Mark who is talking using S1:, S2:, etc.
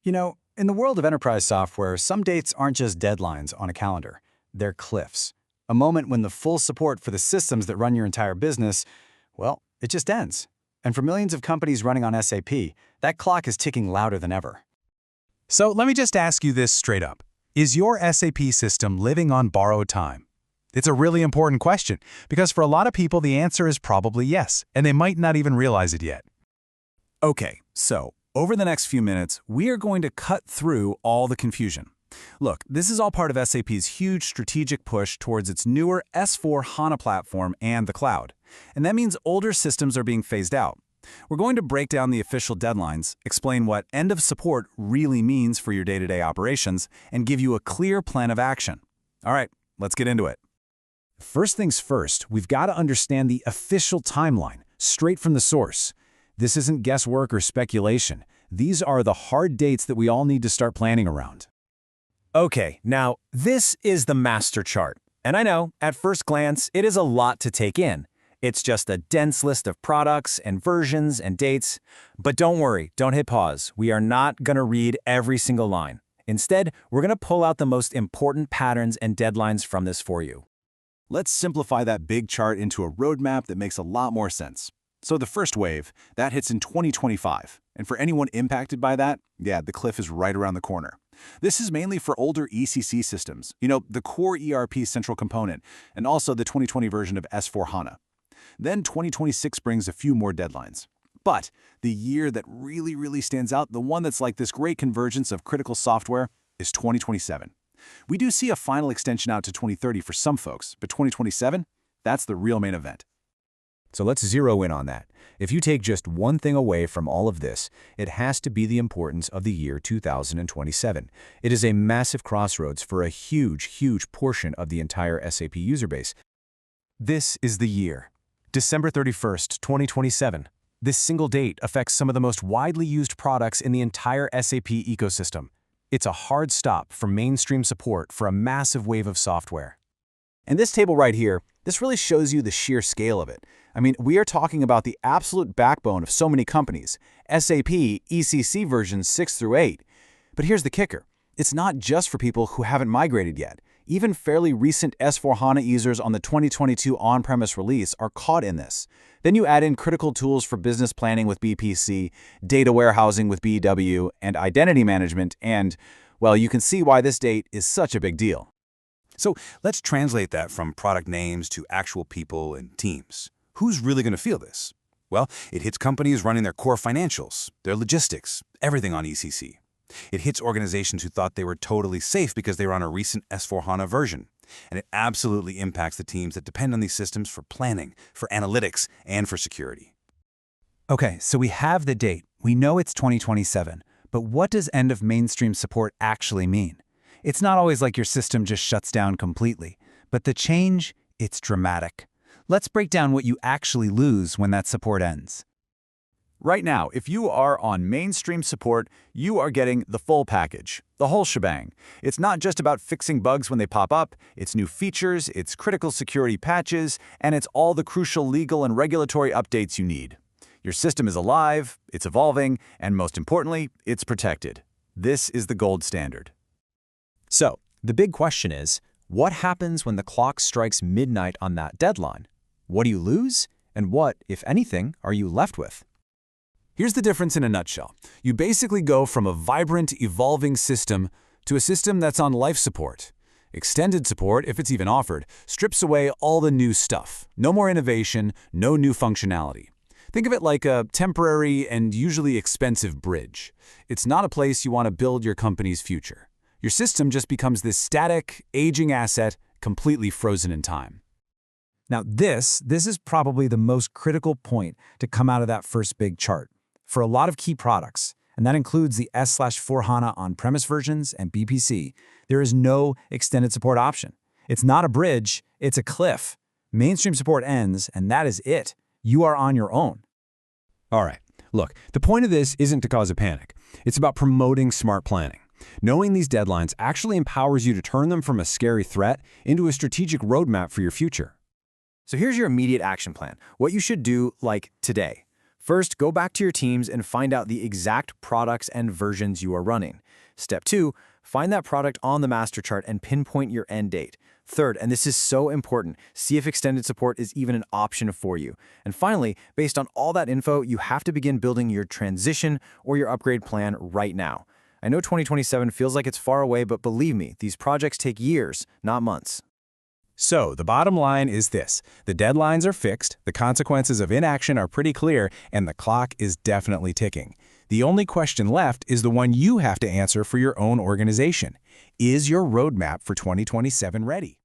S1: In the world of enterprise software, some dates aren't just deadlines on a calendar. They're cliffs. A moment when the full support for the systems that run your entire business, well, it just ends. And for millions of companies running on SAP, that clock is ticking louder than ever.
S2: So let me just ask you this straight up. Is your SAP system living on borrowed time? It's a really important question, because for a lot of people the answer is probably yes, and they might not even realize it yet.
S3: Okay, so over the next few minutes, we are going to cut through all the confusion. Look, this is all part of SAP's huge strategic push towards its newer S/4HANA platform and the cloud. And that means older systems are being phased out. We're going to break down the official deadlines, explain what end of support really means for your day-to-day operations, and give you a clear plan of action. All right, let's get into it. First things first, we've got to understand the official timeline, straight from the source. This isn't guesswork or speculation. These are the hard dates that we all need to start planning around.
S4: Okay, now this is the master chart. And I know, at first glance, it is a lot to take in. It's just a dense list of products and versions and dates. But don't worry, don't hit pause. We are not going to read every single line. Instead, we're going to pull out the most important patterns and deadlines from this for you.
S3: Let's simplify that big chart into a roadmap that makes a lot more sense. So the first wave, that hits in 2025. And for anyone impacted by that, yeah, the cliff is right around the corner. This is mainly for older ECC systems, the core ERP central component, and also the 2020 version of S/4HANA. Then 2026 brings a few more deadlines. But the year that really stands out, the one that's like this great convergence of critical software, is 2027. We do see a final extension out to 2030 for some folks, but 2027, that's the real main event.
S5: So let's zero in on that. If you take just one thing away from all of this, it has to be the importance of the year 2027. It is a massive crossroads for a huge portion of the entire SAP user base.
S2: This is the year. December 31st, 2027. This single date affects some of the most widely used products in the entire SAP ecosystem. It's a hard stop for mainstream support for a massive wave of software.
S5: And this table right here, this really shows you the sheer scale of it. I mean, we are talking about the absolute backbone of so many companies, SAP ECC versions 6 through 8. But here's the kicker. It's not just for people who haven't migrated yet. Even fairly recent S/4HANA users on the 2022 on-premise release are caught in this. Then you add in critical tools for business planning with BPC, data warehousing with BW, and identity management, and, well, you can see why this date is such a big deal.
S3: So let's translate that from product names to actual people and teams. Who's really going to feel this? Well, it hits companies running their core financials, their logistics, everything on ECC. It hits organizations who thought they were totally safe because they were on a recent S/4HANA version. And it absolutely impacts the teams that depend on these systems for planning, for analytics, and for security.
S1: Okay, so we have the date. We know it's 2027. But what does end of mainstream support actually mean? It's not always like your system just shuts down completely. But the change, it's dramatic. Let's break down what you actually lose when that support ends.
S3: Right now, if you are on mainstream support, you are getting the full package, the whole shebang. It's not just about fixing bugs when they pop up, it's new features, it's critical security patches, and it's all the crucial legal and regulatory updates you need. Your system is alive, it's evolving, and most importantly, it's protected. This is the gold standard.
S4: So, the big question is, what happens when the clock strikes midnight on that deadline? What do you lose? And what, if anything, are you left with?
S3: Here's the difference in a nutshell. You basically go from a vibrant, evolving system to a system that's on life support. Extended support, if it's even offered, strips away all the new stuff. No more innovation, no new functionality. Think of it like a temporary and usually expensive bridge. It's not a place you want to build your company's future. Your system just becomes this static, aging asset, completely frozen in time.
S1: Now this is probably the most critical point to come out of that first big chart. For a lot of key products, and that includes the S/4HANA on-premise versions and BPC, there is no extended support option. It's not a bridge, it's a cliff. Mainstream support ends, and that is it. You are on your own.
S5: All right, look, the point of this isn't to cause a panic. It's about promoting smart planning. Knowing these deadlines actually empowers you to turn them from a scary threat into a strategic roadmap for your future.
S4: So here's your immediate action plan, what you should do like today. First, go back to your teams and find out the exact products and versions you are running. Step 2, find that product on the master chart and pinpoint your end date. Third, and this is so important, see if extended support is even an option for you. And finally, based on all that info, you have to begin building your transition or your upgrade plan right now. I know 2027 feels like it's far away, but believe me, these projects take years, not months.
S3: So, the bottom line is this. The deadlines are fixed, the consequences of inaction are pretty clear, and the clock is definitely ticking. The only question left is the one you have to answer for your own organization. Is your roadmap for 2027 ready?